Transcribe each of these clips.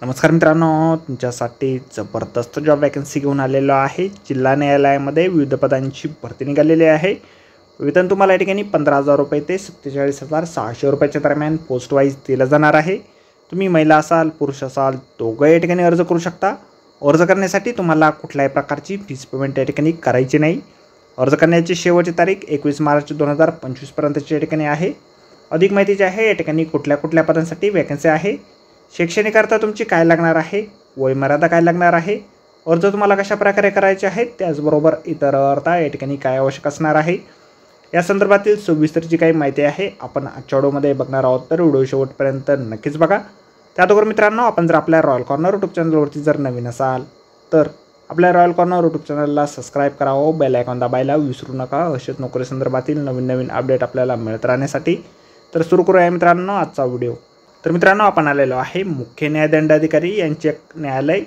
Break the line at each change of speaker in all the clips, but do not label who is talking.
नमस्कार मित्रांनो, तुमच्यासाठी जबरदस्त जॉब वॅकन्सी घेऊन आलेलो आहे। जिल्हा न्यायालयामध्ये विविध पदांची भरती निघालेली आहे। वेतन तुम्हाला या ठिकाणी 15,000 रुपये ते 47,600 रुपयाच्या दरम्यान पोस्ट वाईज दिलं जाणार आहे। तुम्ही महिला असाल पुरुष असाल दोघं या ठिकाणी अर्ज करू शकता। अर्ज करण्यासाठी तुम्हाला कुठल्याही प्रकारची फीस पेमेंट या ठिकाणी करायची नाही। अर्ज करण्याची शेवटची तारीख 21 मार्च 2025 पर्यंतची या ठिकाणी आहे। अधिक माहिती जी आहे या ठिकाणी कुठल्या पदांसाठी वॅकन्सी आहे, शैक्षणिक अर्थ तुमची काय लागणार आहे, वयमर्यादा काय लागणार आहे, अर्ज तुम्हाला कशा प्रकारे करायचे आहेत, त्याचबरोबर इतर अर्थ या ठिकाणी काय आवश्यक असणार आहे, या संदर्भातील सविस्तर जी काही माहिती आहे आपण आजच्या व्हिडिओमध्ये बघणार आहोत। तर व्हिडिओ शेवटपर्यंत नक्कीच बघा। त्याचबरोबर मित्रांनो, आपण जर आपल्या रॉयल कॉर्नर यूट्यूब चॅनलवरती जर नवीन असाल तर आपल्या रॉयल कॉर्नर यूट्यूब चॅनलला सबस्क्राईब करावं, बेल आयकॉन दाबायला विसरू नका अशाच नोकरी संदर्भातील नवीन अपडेट आपल्याला मिळत राहण्यासाठी। तर सुरू करूया मित्रांनो आजचा व्हिडिओ। तर मित्रांनो, आपण आलेलो आहे मुख्य न्यायदंडाधिकारी यांचे न्यायालय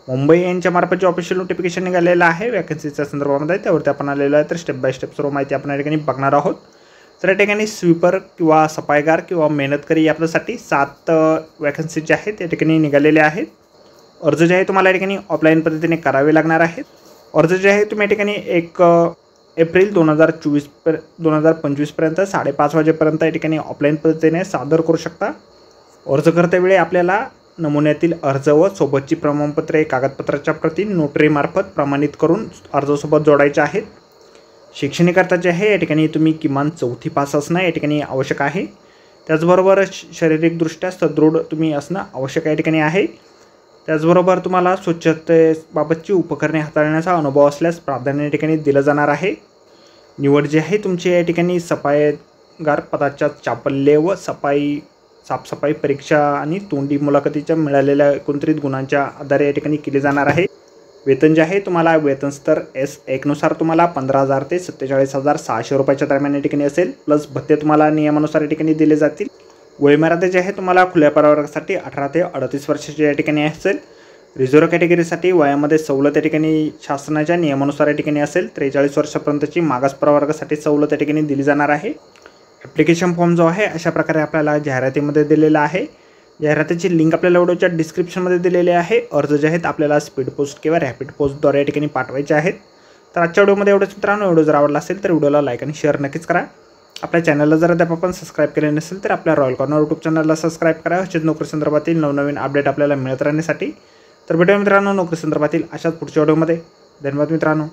मुंबई यांच्या मार्फत जे ऑफिशियल नोटिफिकेशन निघालेलं आहे वॅकन्सीच्या संदर्भामध्ये, त्यावरती आपण आलेलो आहे। तर स्टेप बाय स्टेप सर्व माहिती आपण या ठिकाणी बघणार आहोत। तर या ठिकाणी स्वीपर किंवा सफाईगार किंवा मेहनतकरी यासाठी 7 वॅकन्सी जे आहेत त्या ठिकाणी निघालेले आहेत। अर्ज जे आहे तुम्हाला या ठिकाणी ऑफलाईन पद्धतीने करावे लागणार आहेत। अर्ज जे आहे तुम्ही या ठिकाणी 1 एप्रिल 2025 पर्यंत 5:30 वाजेपर्यंत या ठिकाणी ऑफलाईन पद्धतीने सादर करू शकता। अर्ज करतेवेळी आपल्याला नमुन्यातील अर्ज व सोबतची प्रमाणपत्रे कागदपत्राच्या प्रती नोटरीमार्फत प्रमाणित करून अर्जासोबत जोडायचे आहेत। शैक्षणिक अर्थ जे आहे या ठिकाणी तुम्ही किमान 4थी पास असणं या ठिकाणी आवश्यक आहे। त्याचबरोबर शारीरिकदृष्ट्या सदृढ तुम्ही असणं आवश्यक या ठिकाणी आहे। त्याचबरोबर तुम्हाला स्वच्छतेबाबतची उपकरणे हाताळण्याचा अनुभव असल्यास प्राधान्य या ठिकाणी दिलं जाणार आहे। निवड जी आहे तुमची या ठिकाणी सफाईगार पदाच्या चापल्य व साफसफाई परीक्षा आणि तोंडी मुलाखतीच्या मिळालेल्या 29 गुणांच्या आधारे या ठिकाणी केली जाणार आहे। वेतन जे आहे तुम्हाला वेतन स्तर S1 नुसार तुम्हाला 15,000 ते 47,600 रुपयाच्या दरम्यान या ठिकाणी असेल, प्लस भत्ते तुम्हाला नियमानुसार या ठिकाणी दिले जातील। वयमर्यादा जे आहे तुम्हाला खुल्या प्रवर्गासाठी 18 ते 38 वर्षाची या ठिकाणी असेल। रिझर्व्ह कॅटेगरीसाठी वयामध्ये सवलत या ठिकाणी शासनाच्या नियमानुसार या ठिकाणी असेल। 43 वर्षापर्यंतची मागास प्रवर्गासाठी सवलत या ठिकाणी दिली जाणार आहे। ॲप्लिकेशन फॉर्म जो आहे अशा प्रकारे आपल्याला जाहिरातीमध्ये दिलेला आहे। जाहिरातीची लिंक आपल्याला व्हिडिओच्या डिस्क्रिप्शनमध्ये दिलेली आहे। अर्ज जे आहेत आपल्याला स्पीड पोस्ट किंवा रॅपिड पोस्टद्वारे या ठिकाणी पाठवायचे आहेत। तर आजच्या व्हिडिओमध्ये एवढंच मित्रांनो। व्हिडिओ जर आवडला असेल तर व्हिडिओला लाईक आणि शेअर नक्कीच करा। आपल्या चॅनलला जर अद्याप आपण सबस्क्राईब केले नसेल तर आपल्या रॉयल कॉर्नर यूट्यूब चॅनलला सबस्क्राईब करा अशाच नोकरी संदर्भातील नवीन अपडेट आपल्याला मिळत राहण्यासाठी। तर भेटूया मित्रांनो नोकरी संदर्भातील अशाच पुढच्या व्हिडिओमध्ये। धन्यवाद मित्रांनो।